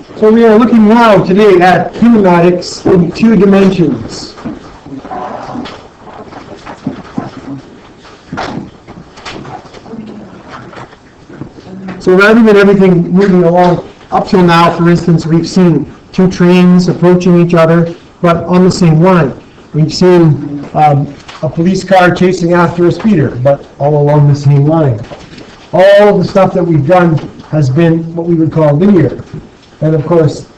So we are looking now today at kinematics in 2 dimensions. So rather than everything moving along up till now, for instance, we've seen 2 trains approaching each other, but on the same line. We've seen a police car chasing after a speeder, but all along the same line. All of the stuff that we've done has been what we would call linear. And of course,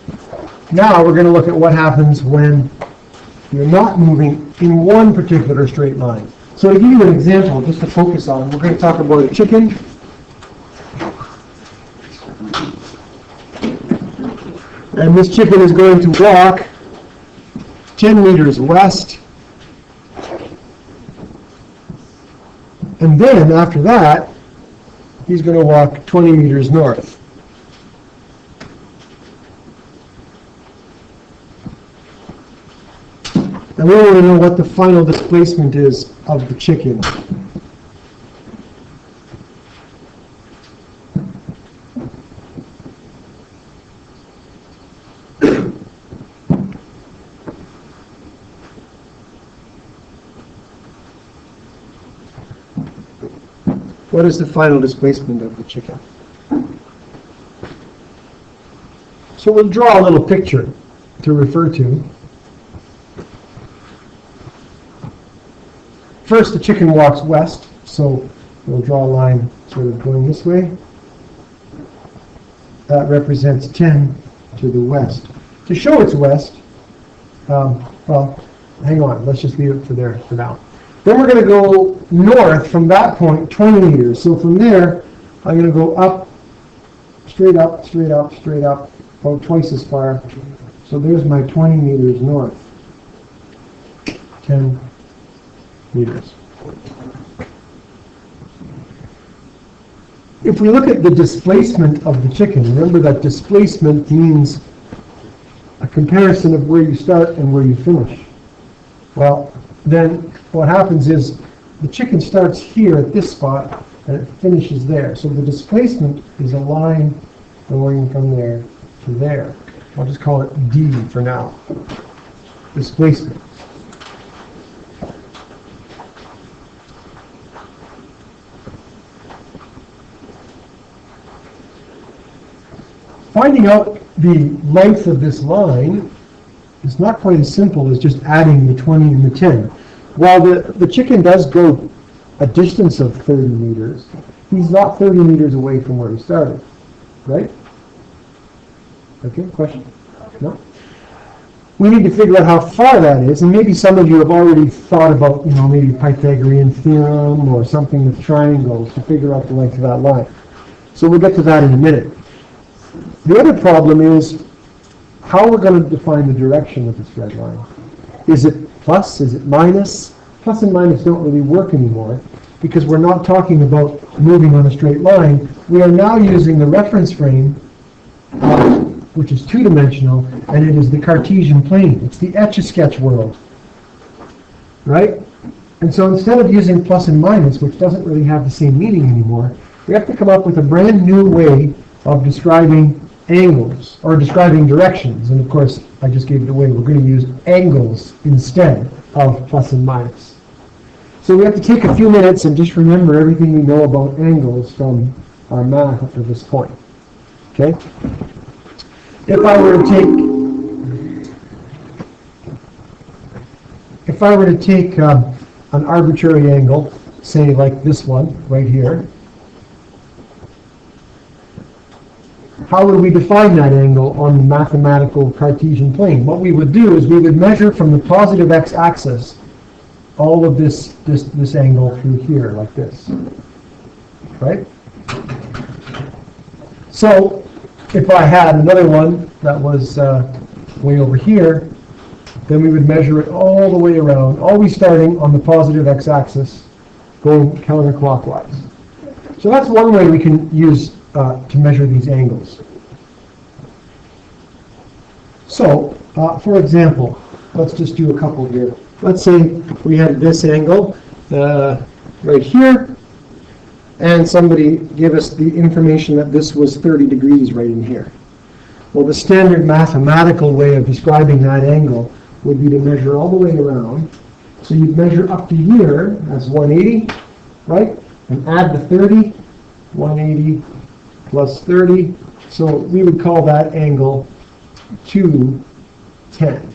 now we're going to look at what happens when you're not moving in one particular straight line. So to give you an example, just to focus on, we're going to talk about a chicken. And this chicken is going to walk 10 meters west. And then after that, he's going to walk 20 meters north. And we want to know what the final displacement is of the chicken. What is the final displacement of the chicken? So we'll draw a little picture to refer to. First, the chicken walks west, so we'll draw a line sort of going this way. That represents 10 to the west. To show it's west, well, hang on, let's just leave it for there for now. Then we're going to go north from that point 20 meters. So from there, I'm going to go up, straight up, straight up, straight up, about twice as far. So there's my 20 meters north. 10 meters. If we look at the displacement of the chicken, remember that displacement means a comparison of where you start and where you finish. Well, then what happens is the chicken starts here at this spot and it finishes there. So the displacement is a line going from there to there. I'll just call it D for now. Displacement. Finding out the length of this line is not quite as simple as just adding the 20 and the 10. While the chicken does go a distance of 30 meters, he's not 30 meters away from where he started, right? Okay, question? No? We need to figure out how far that is, and maybe some of you have already thought about, maybe Pythagorean theorem or something with triangles to figure out the length of that line. So we'll get to that in a minute. The other problem is how we're going to define the direction of this red line. Is it plus? Is it minus? Plus and minus don't really work anymore because we're not talking about moving on a straight line. We are now using the reference frame, which is 2-dimensional, and it is the Cartesian plane. It's the Etch-a-Sketch world, right? And so instead of using plus and minus, which doesn't really have the same meaning anymore, we have to come up with a brand new way of describing angles, or describing directions. And of course, I just gave it away. We're going to use angles instead of plus and minus. So we have to take a few minutes and just remember everything we know about angles from our math up to this point. Okay? If I were to take an arbitrary angle, say like this one right here, how would we define that angle on the mathematical Cartesian plane? What we would do is we would measure from the positive x-axis all of this angle through here, like this. Right? So if I had another one that was way over here, then we would measure it all the way around, always starting on the positive x-axis, going counterclockwise. So that's one way we can use to measure these angles. So, for example, let's just do a couple here. Let's say we had this angle right here, and somebody gave us the information that this was 30 degrees right in here. Well, the standard mathematical way of describing that angle would be to measure all the way around. So you'd measure up to here, that's 180, right? And add the 30, 180 plus 30. So we would call that angle 210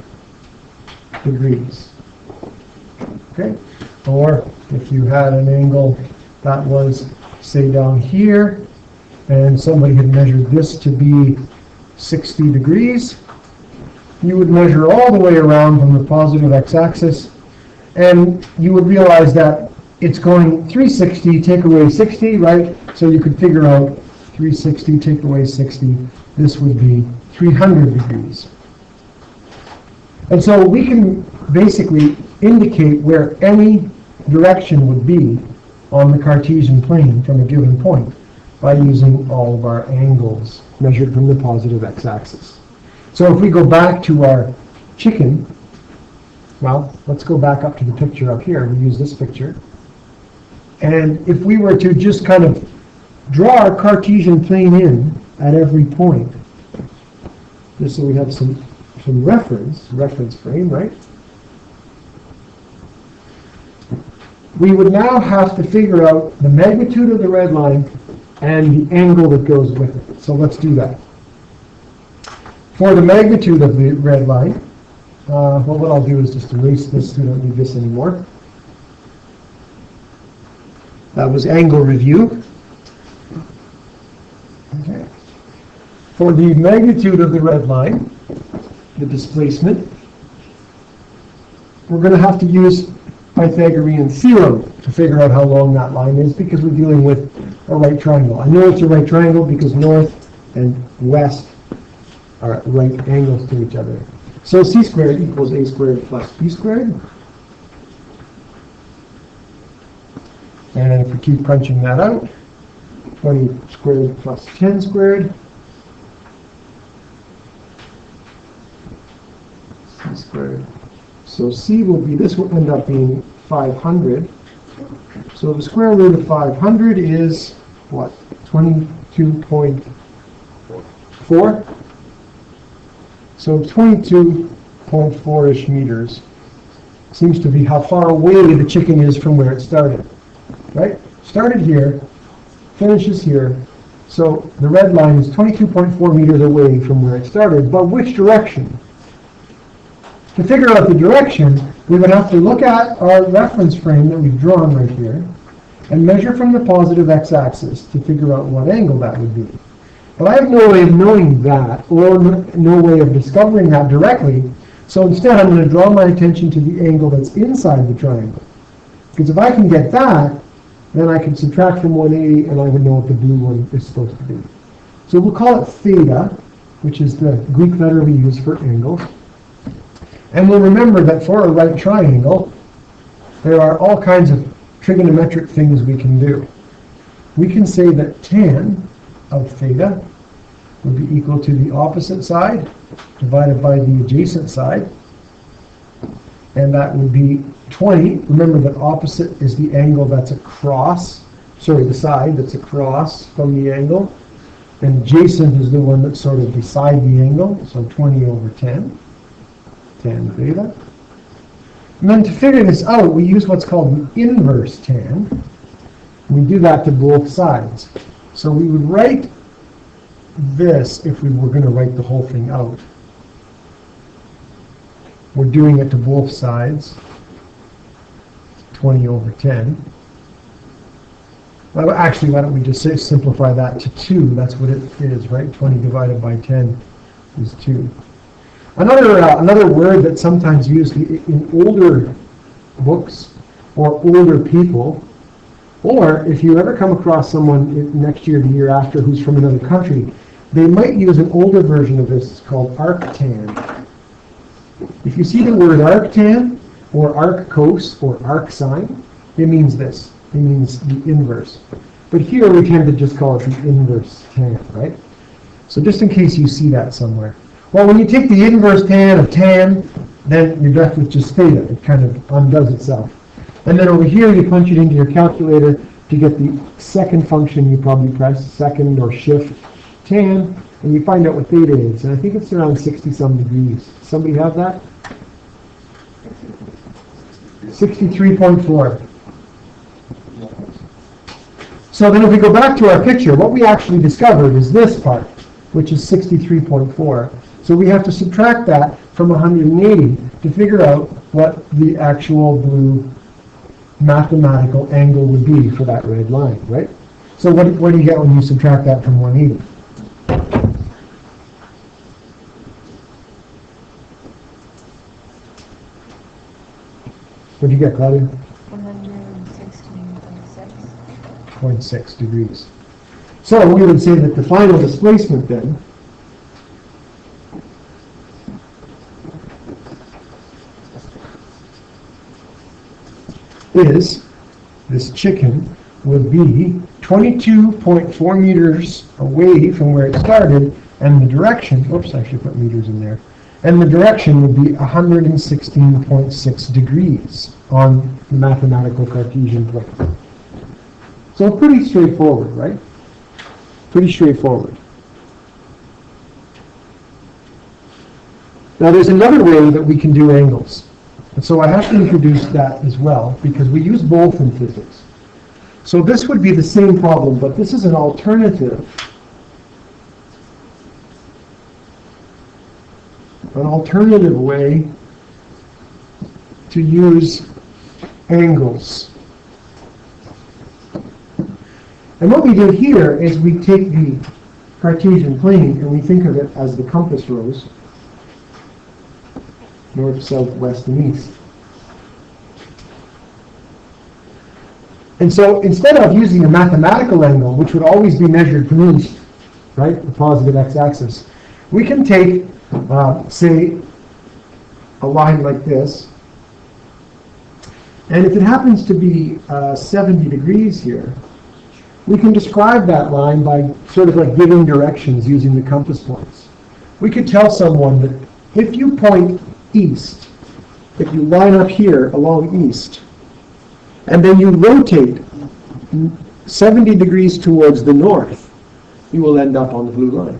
degrees. Okay? Or if you had an angle that was, say, down here, and somebody had measured this to be 60 degrees, you would measure all the way around from the positive x-axis, and you would realize that it's going 360, take away 60, right? So you could figure out 360, take away 60, this would be 300 degrees. And so we can basically indicate where any direction would be on the Cartesian plane from a given point by using all of our angles measured from the positive x-axis. So if we go back to our chicken, well, let's go back up to the picture up here. We use this picture. And if we were to just kind of draw our Cartesian plane in at every point, just so we have some reference frame, right? We would now have to figure out the magnitude of the red line and the angle that goes with it. So let's do that. For the magnitude of the red line, well, what I'll do is just erase this so we don't need this anymore. That was angle review. Okay. For the magnitude of the red line, the displacement, we're going to have to use Pythagorean theorem to figure out how long that line is, because we're dealing with a right triangle. I know it's a right triangle because north and west are at right angles to each other. So c squared equals a squared plus b squared. And if we keep crunching that out, 20 squared plus 10 squared. C squared. So c will be, this will end up being 500. So the square root of 500 is what? 22.4? So 22.4-ish meters seems to be how far away the chicken is from where it started, right? Started here, finishes here. So the red line is 22.4 meters away from where it started, but which direction? To figure out the direction, we would have to look at our reference frame that we've drawn right here and measure from the positive x-axis to figure out what angle that would be. But I have no way of knowing that, or no way of discovering that directly, so instead I'm going to draw my attention to the angle that's inside the triangle. Because if I can get that, then I can subtract from 180 and I would know what the blue one is supposed to be. So we'll call it theta, which is the Greek letter we use for angles. And we'll remember that for a right triangle, there are all kinds of trigonometric things we can do. We can say that tan of theta would be equal to the opposite side divided by the adjacent side. And that would be 20. Remember that opposite is the angle that's across, the side that's across from the angle. And adjacent is the one that's sort of beside the angle, so 20 over 10, tan theta. And then to figure this out, we use what's called an inverse tan. We do that to both sides. So we would write this if we were going to write the whole thing out. We're doing it to both sides, 20 over 10. Well, actually, why don't we just simplify that to 2? That's what it is, right? 20 divided by 10 is 2. Another word that's sometimes used in older books or older people, or if you ever come across someone next year, the year after, who's from another country, they might use an older version of this. It's called arctan. If you see the word arctan, or arccos, or arcsine, it means this. It means the inverse. But here we tend to just call it the inverse tan, right? So just in case you see that somewhere. Well, when you take the inverse tan of tan, then you're left with just theta. It kind of undoes itself. And then over here, you punch it into your calculator to get the second function you probably press, second or shift tan, and you find out what theta is, and I think it's around 60-some degrees. Somebody have that? 63.4. So then if we go back to our picture, what we actually discovered is this part, which is 63.4. So we have to subtract that from 180 to figure out what the actual blue mathematical angle would be for that red line, right? So what do you get when you subtract that from 180? What do you get, Claudia? 116.6 degrees. So we would say that the final displacement then is, this chicken would be 22.4 meters away from where it started, and the direction, oops, I should put meters in there, and the direction would be 116.6 degrees on the mathematical Cartesian plane. So pretty straightforward, right? Pretty straightforward. Now there's another way that we can do angles. And so I have to introduce that as well, because we use both in physics. So this would be the same problem, but this is an alternative. An alternative way to use angles. And what we do here is we take the Cartesian plane and we think of it as the compass rose, north, south, west, and east. And so instead of using a mathematical angle, which would always be measured from east, right, the positive x-axis, we can take, say, a line like this, and if it happens to be 70 degrees here, we can describe that line by sort of like giving directions using the compass points. We could tell someone that if you point east, if you line up here along east, and then you rotate 70 degrees towards the north, you will end up on the blue line.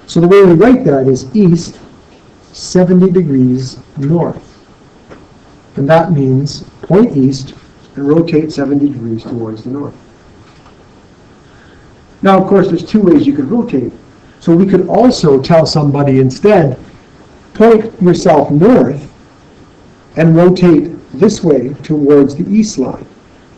So the way we write that is east, 70 degrees north. And that means point east and rotate 70 degrees towards the north. Now, of course, there's two ways you could rotate. So we could also tell somebody instead, point yourself north and rotate this way towards the east line.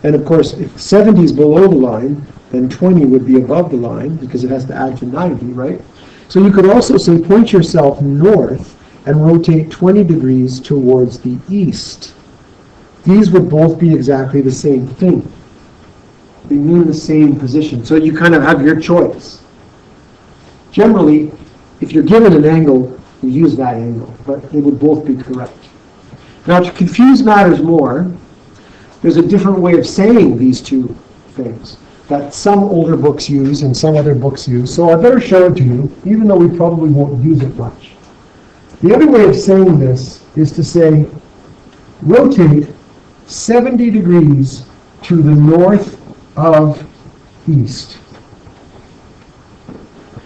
And of course, if 70 is below the line, then 20 would be above the line because it has to add to 90, right? So you could also say point yourself north and rotate 20 degrees towards the east. These would both be exactly the same thing. They mean the same position. So you kind of have your choice. Generally, if you're given an angle, you use that angle, but they would both be correct. Now, to confuse matters more, there's a different way of saying these two things that some older books use and some other books use. So I better show it to you, even though we probably won't use it much. The other way of saying this is to say, rotate 70 degrees to the north of east.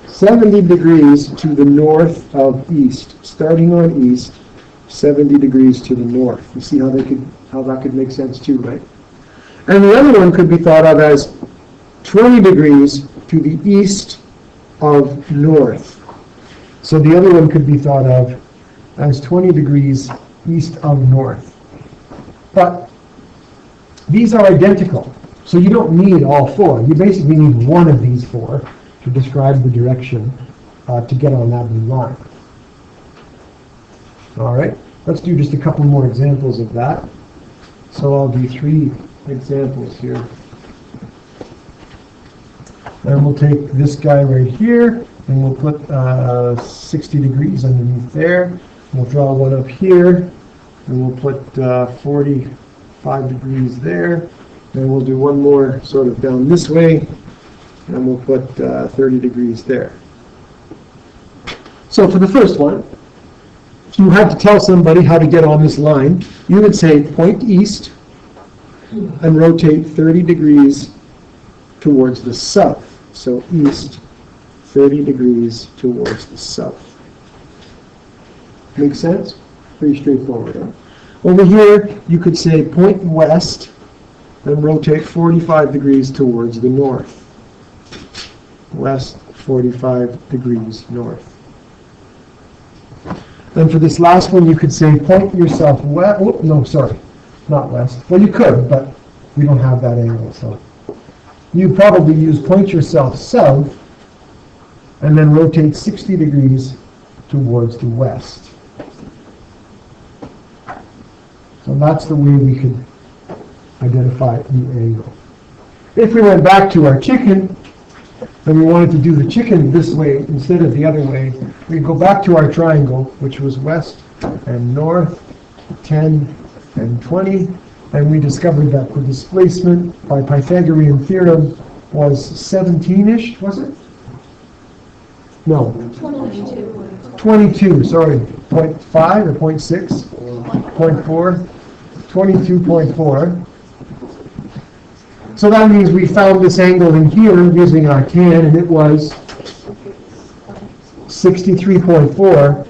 70 degrees to the north of east, starting on east, 70 degrees to the north. You see how that could make sense too, right? And the other one could be thought of as 20 degrees to the east of north. So the other one could be thought of as 20 degrees east of north. But these are identical, so you don't need all four. You basically need one of these four to describe the direction to get on that blue line. All right, let's do just a couple more examples of that. So I'll do 3 examples here. And we'll take this guy right here, and we'll put 60 degrees underneath there. We'll draw one up here, and we'll put 45 degrees there. And we'll do one more sort of down this way, and we'll put 30 degrees there. So for the first one, if you had to tell somebody how to get on this line, you would say point east and rotate 30 degrees towards the south. So east, 30 degrees towards the south. Make sense? Pretty straightforward. Huh? Over here, you could say point west and rotate 45 degrees towards the north. West, 45 degrees north. And for this last one, you could say point yourself west. Oh, no, sorry, not west. Well, you could, but we don't have that angle, so. You probably use point yourself south and then rotate 60 degrees towards the west. So that's the way we could identify the angle. If we went back to our chicken, and we wanted to do the chicken this way instead of the other way, we'd go back to our triangle, which was west and north, 10 and 20, and we discovered that the displacement by Pythagorean theorem was 17-ish, was it? No. 22, sorry, 0.5 or 0.6? 0.4, 22.4. So that means we found this angle in here using our tan, and it was 63.4.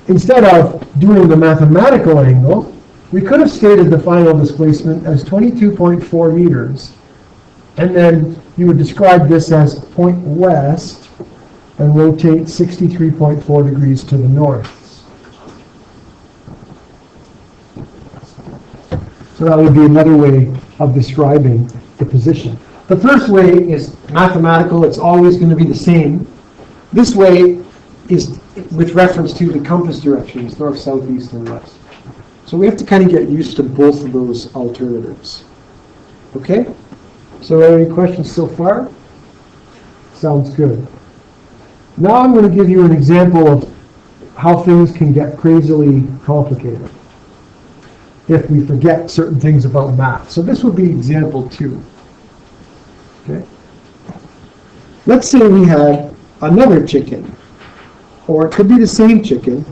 Instead of doing the mathematical angle, we could have stated the final displacement as 22.4 meters, and then you would describe this as point west and rotate 63.4 degrees to the north. So that would be another way of describing the position. The first way is mathematical. It's always going to be the same. This way is with reference to the compass directions, north, south, east, and west. So we have to kind of get used to both of those alternatives. Okay? So any questions so far? Sounds good. Now I'm going to give you an example of how things can get crazily complicated if we forget certain things about math. So this would be example 2. Okay? Let's say we had another chicken, or it could be the same chicken,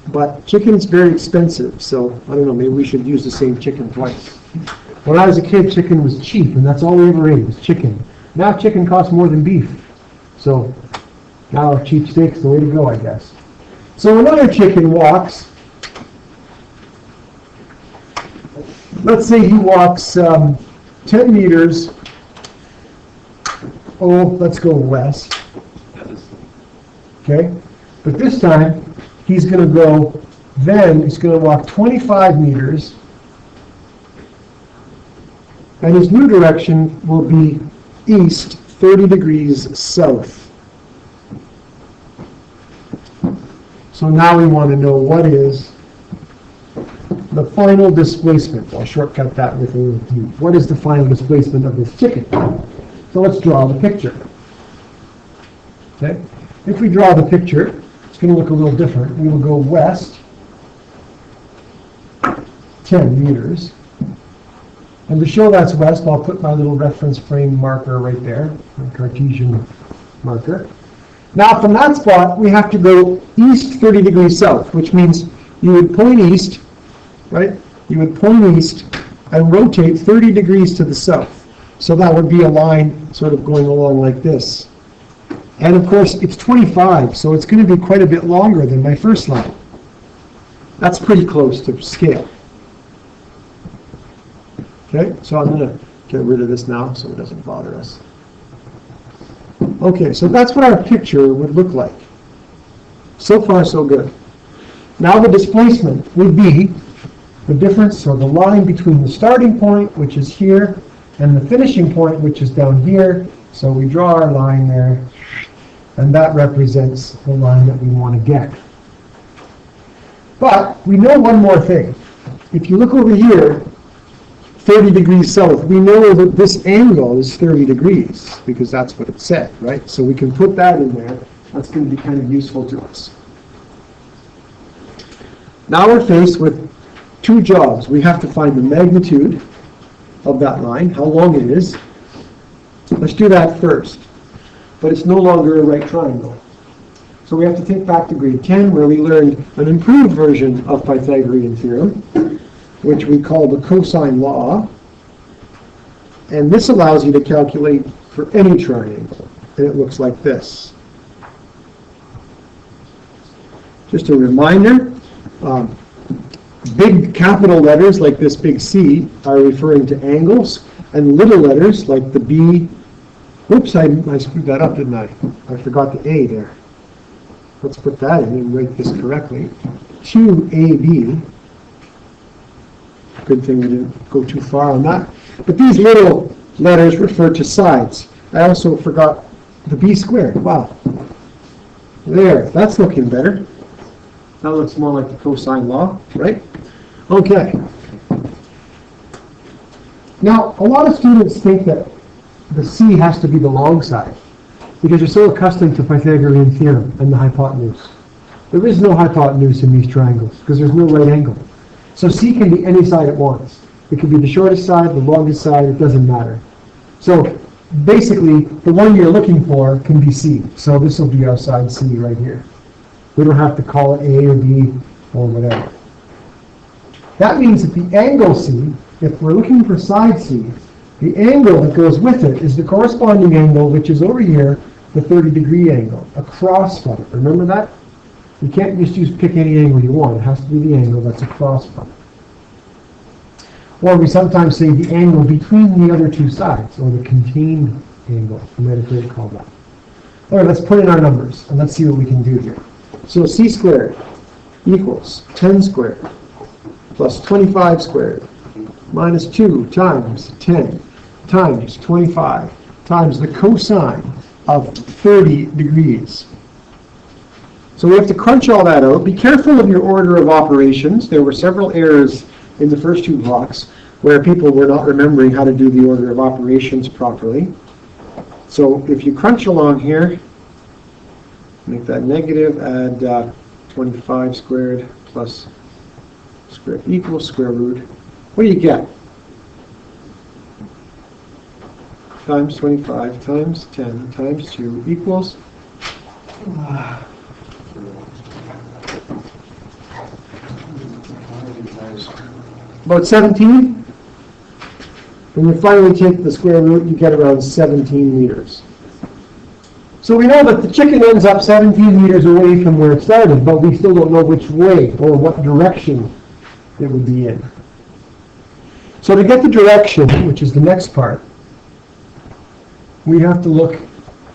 but chicken's very expensive, so I don't know, maybe we should use the same chicken twice. When I was a kid, chicken was cheap, and that's all we ever ate was chicken. Now chicken costs more than beef, so now cheap steak's the way to go, I guess. So another chicken walks. Let's say he walks 10 meters. Oh, let's go west. Okay? But this time, he's going to go, then he's going to walk 25 meters. And his new direction will be east, 30 degrees south. So now we want to know what is the final displacement. I'll shortcut that with a little T. What is the final displacement of this chicken? So let's draw the picture. Okay? If we draw the picture, it's going to look a little different. We will go west 10 meters. And to show that's west, I'll put my little reference frame marker right there, my Cartesian marker. Now from that spot, we have to go east 30 degrees south, which means you would point east, right? You would point east and rotate 30 degrees to the south. So that would be a line sort of going along like this. And of course, it's 25, so it's going to be quite a bit longer than my first line. That's pretty close to scale. Okay, so I'm going to get rid of this now so it doesn't bother us. Okay, so that's what our picture would look like. So far, so good. Now the displacement would be the difference, or the line between the starting point, which is here, and the finishing point, which is down here. So we draw our line there, and that represents the line that we want to get. But we know one more thing. If you look over here, 30 degrees south, we know that this angle is 30 degrees, because that's what it said, right? So we can put that in there. That's going to be kind of useful to us. Now we're faced with two jobs. We have to find the magnitude of that line, how long it is. Let's do that first. But it's no longer a right triangle. So we have to think back to grade 10, where we learned an improved version of Pythagorean theorem, which we call the cosine law. And this allows you to calculate for any triangle. And it looks like this. Just a reminder, big capital letters like this big C are referring to angles, and little letters like the B. Oops, I screwed that up, didn't I? I forgot the A there. Let's put that in and write this correctly. 2AB. Good thing we didn't go too far on that. But these little letters refer to sides. I also forgot the B squared. Wow. There, that's looking better. That looks more like the cosine law, right? Okay. Now, a lot of students think that the C has to be the long side because you're so accustomed to Pythagorean theorem and the hypotenuse. There is no hypotenuse in these triangles because there's no right angle. So C can be any side it wants. It can be the shortest side, the longest side, it doesn't matter. So basically, the one you're looking for can be C. So this will be our side C right here. We don't have to call it A or B or whatever. That means that the angle C, if we're looking for side C, the angle that goes with it is the corresponding angle, which is over here, the 30-degree angle, across from it. Remember that? You can't just pick any angle you want. It has to be the angle that's across from it. Or we sometimes say the angle between the other two sides, or the contained angle. You might have heard it called that. All right, let's put in our numbers, and let's see what we can do here. So C squared equals 10 squared plus 25 squared minus 2 times 10 times 25 times the cosine of 30 degrees. So we have to crunch all that out. Be careful of your order of operations. There were several errors in the first two blocks where people were not remembering how to do the order of operations properly. So if you crunch along here, make that negative, add 25 squared plus squared equals square root. What do you get? Times 25 times 10 times 2 equals about 17. When you finally take the square root, you get around 17 meters. So we know that the chicken ends up 17 meters away from where it started, but we still don't know which way or what direction it would be in. So to get the direction, which is the next part, we have to look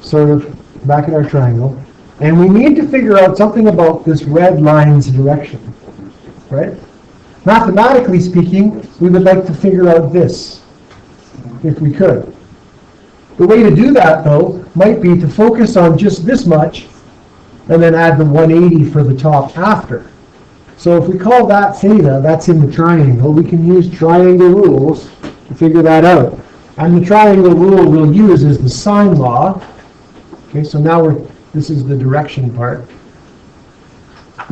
sort of back at our triangle, and we need to figure out something about this red line's direction, right? Mathematically speaking, we would like to figure out this, if we could. The way to do that, though, might be to focus on just this much and then add the 180 for the top after. So if we call that theta, that's in the triangle, we can use triangle rules to figure that out. And the triangle rule we'll use is the sine law. Okay, so now this is the direction part.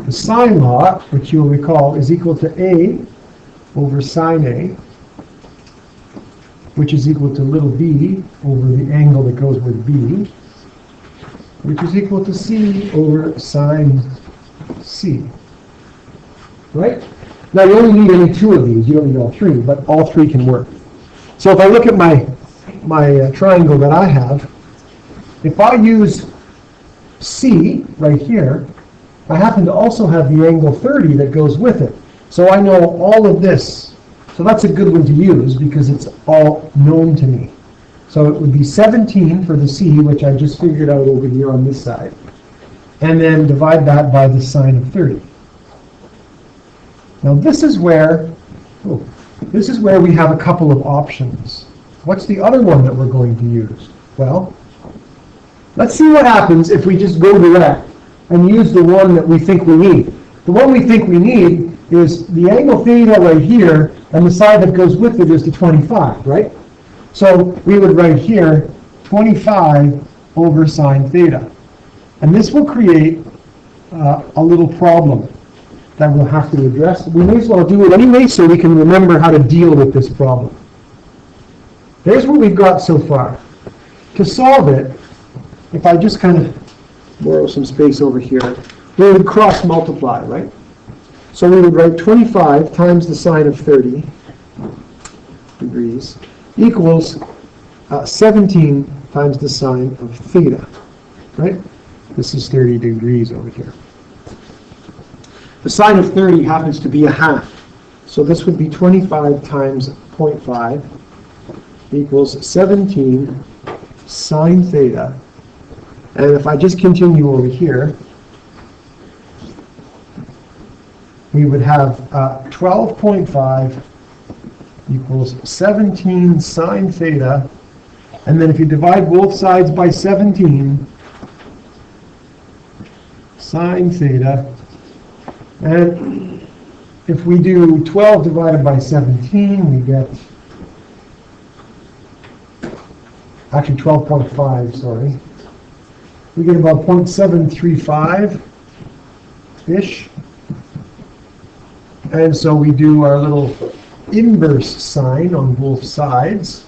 The sine law, which you'll recall, is equal to A over sine A, which is equal to little b over the angle that goes with b, which is equal to c over sine c. Right? Now you only need any two of these, you don't need all three, but all three can work. So if I look at my triangle that I have, if I use c right here, I happen to also have the angle 30 that goes with it. So I know all of this. So that's a good one to use because it's all known to me. So it would be 17 for the c, which I just figured out over here on this side. And then divide that by the sine of 30. Now this is where we have a couple of options. What's the other one that we're going to use? Well, let's see what happens if we just go direct and use the one that we think we need. The one we think we need is the angle theta right here, and the side that goes with it is the 25, right? So we would write here 25 over sine theta. And this will create a little problem that we'll have to address. We may as well do it anyway so we can remember how to deal with this problem. There's what we've got so far. To solve it, if I just kind of borrow some space over here, we would cross multiply, right? So we would write 25 times the sine of 30 degrees equals 17 times the sine of theta, right? This is 30 degrees over here. the sine of 30 happens to be a half. So this would be 25 times 0.5 equals 17 sine theta. And if I just continue over here, we would have 12.5 equals 17 sine theta. And then if you divide both sides by 17, sine theta, and if we do 12 divided by 17, we get, actually 12.5, sorry. We get about 0.735-ish. And so we do our little inverse sign on both sides,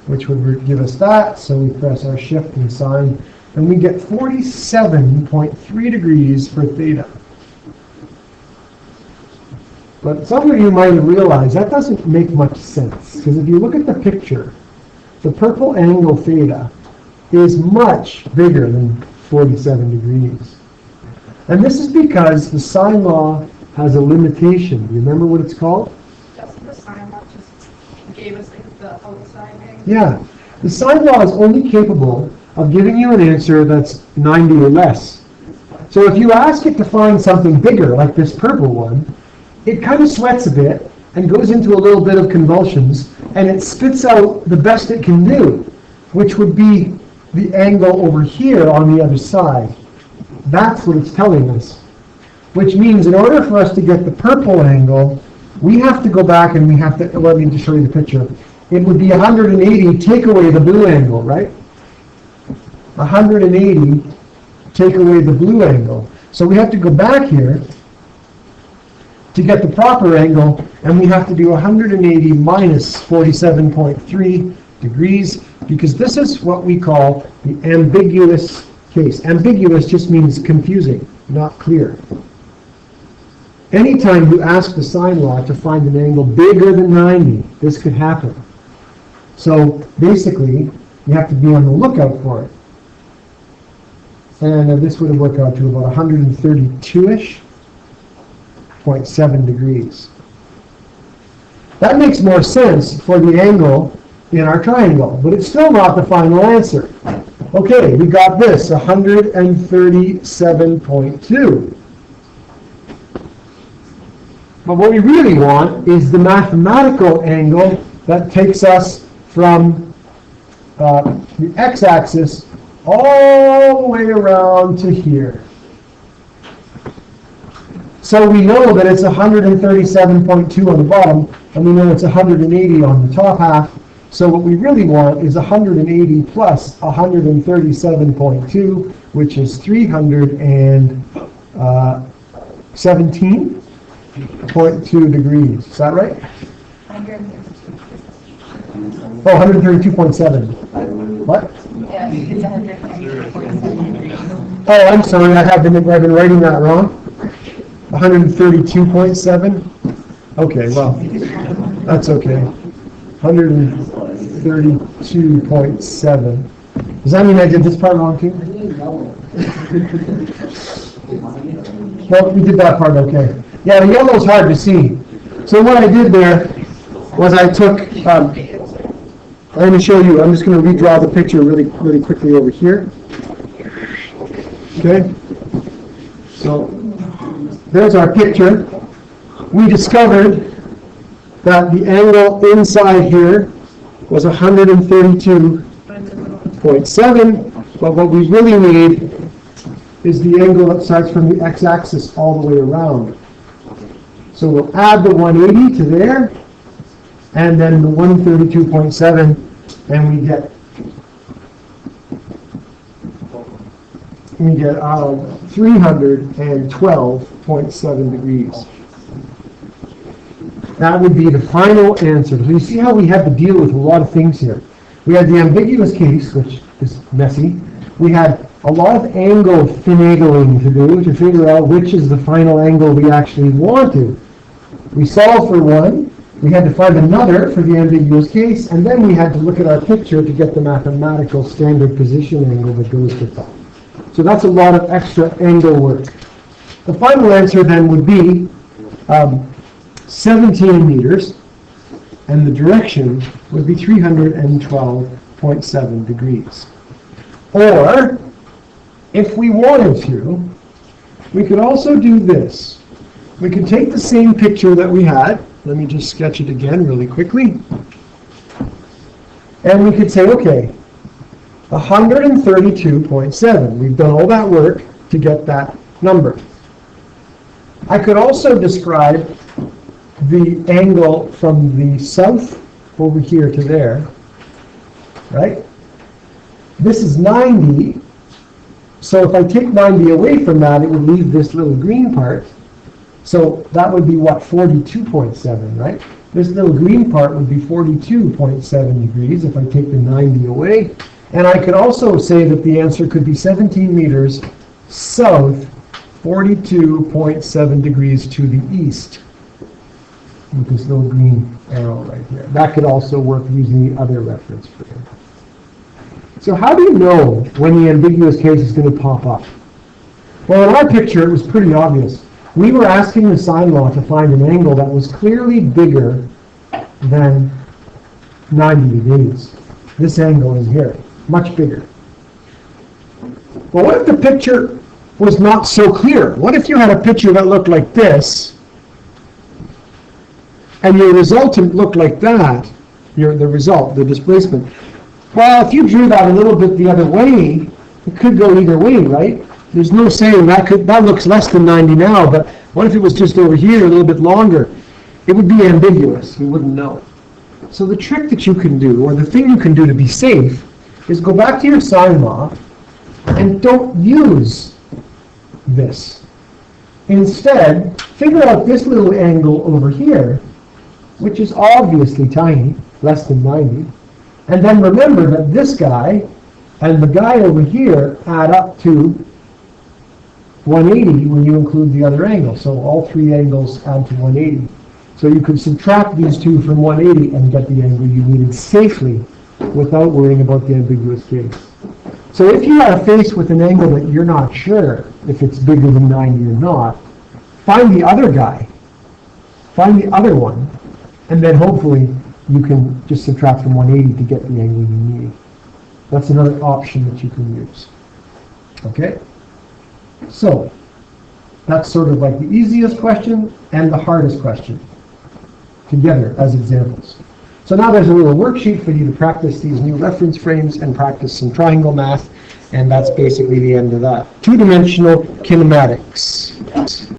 which would give us that. So we press our shift and sign, and we get 47.3 degrees for theta. But some of you might have realized that doesn't make much sense, because if you look at the picture, the purple angle theta is much bigger than 47 degrees. And this is because the sine law has a limitation. Do you remember what it's called? Just the sine law just gave us like the outside angle. Yeah. The sine law is only capable of giving you an answer that's 90 or less. So if you ask it to find something bigger, like this purple one, it kind of sweats a bit and goes into a little bit of convulsions, and it spits out the best it can do, which would be the angle over here on the other side. That's what it's telling us. Which means in order for us to get the purple angle, we have to go back and we have to, let me just show you the picture. It would be 180, take away the blue angle, right? 180, take away the blue angle. So we have to go back here to get the proper angle, and we have to do 180 minus 47.3 degrees, because this is what we call the ambiguous case. Ambiguous just means confusing, not clear. Anytime you ask the sine law to find an angle bigger than 90, this could happen. So basically, you have to be on the lookout for it. And this would work out to about 132-ish, 0.7 degrees. That makes more sense for the angle in our triangle, but it's still not the final answer. Okay, we got this, 137.2. But what we really want is the mathematical angle that takes us from the x-axis all the way around to here. So we know that it's 137.2 on the bottom, and we know it's 180 on the top half. So what we really want is 180 plus 137.2, which is 317.2 degrees. Is that right? 132. Oh, 132.7. What? Yeah, it's 132.7. Oh, I'm sorry. I've been writing that wrong. 132.7. Okay, well, that's okay. 132.7. Does that mean I did this part wrong too? Well, we did that part okay. Yeah, the yellow is hard to see. So what I did there was I took, I'm going to show you, I'm just going to redraw the picture really quickly over here. Okay? So there's our picture. We discovered that the angle inside here was 132.7, but what we really need is the angle that starts from the x-axis all the way around. So we'll add the 180 to there, and then the 132.7, and we get 312.7 degrees. That would be the final answer. So you see how we had to deal with a lot of things here. We had the ambiguous case, which is messy. We had a lot of angle finagling to do to figure out which is the final angle we actually wanted. We solved for one. We had to find another for the ambiguous case, and then we had to look at our picture to get the mathematical standard position angle that goes with that. So that's a lot of extra angle work. The final answer then would be 17 meters, and the direction would be 312.7 degrees. Or, if we wanted to, we could also do this. We could take the same picture that we had. Let me just sketch it again really quickly. And we could say, okay, 132.7. We've done all that work to get that number. I could also describe the angle from the south over here to there, right? This is 90. So if I take 90 away from that, it would leave this little green part. So that would be what, 42.7, right? This little green part would be 42.7 degrees if I take the 90 away. And I could also say that the answer could be 17 meters south, 42.7 degrees to the east, with this little green arrow right here. That could also work using the other reference frame. So how do you know when the ambiguous case is going to pop up? Well, in our picture, it was pretty obvious. We were asking the sine law to find an angle that was clearly bigger than 90 degrees. This angle in here, much bigger. Well, what if the picture was not so clear? What if you had a picture that looked like this, and your resultant looked like that, the displacement? Well, if you drew that a little bit the other way, it could go either way, right? There's no saying that looks less than 90 now, but what if it was just over here a little bit longer? It would be ambiguous. We wouldn't know. So the trick that you can do, or the thing you can do to be safe, is go back to your sine law and don't use this. Instead, figure out this little angle over here, which is obviously tiny, less than 90, and then remember that this guy and the guy over here add up to 180 when you include the other angle. So all three angles add to 180. So you could subtract these two from 180 and get the angle you needed safely without worrying about the ambiguous case. So if you are faced with an angle that you're not sure if it's bigger than 90 or not, find the other guy, find the other one, and then hopefully you can just subtract from 180 to get the angle you need. That's another option that you can use. Okay? So, that's sort of like the easiest question and the hardest question together as examples. So now there's a little worksheet for you to practice these new reference frames and practice some triangle math, and that's basically the end of that. Two-dimensional kinematics.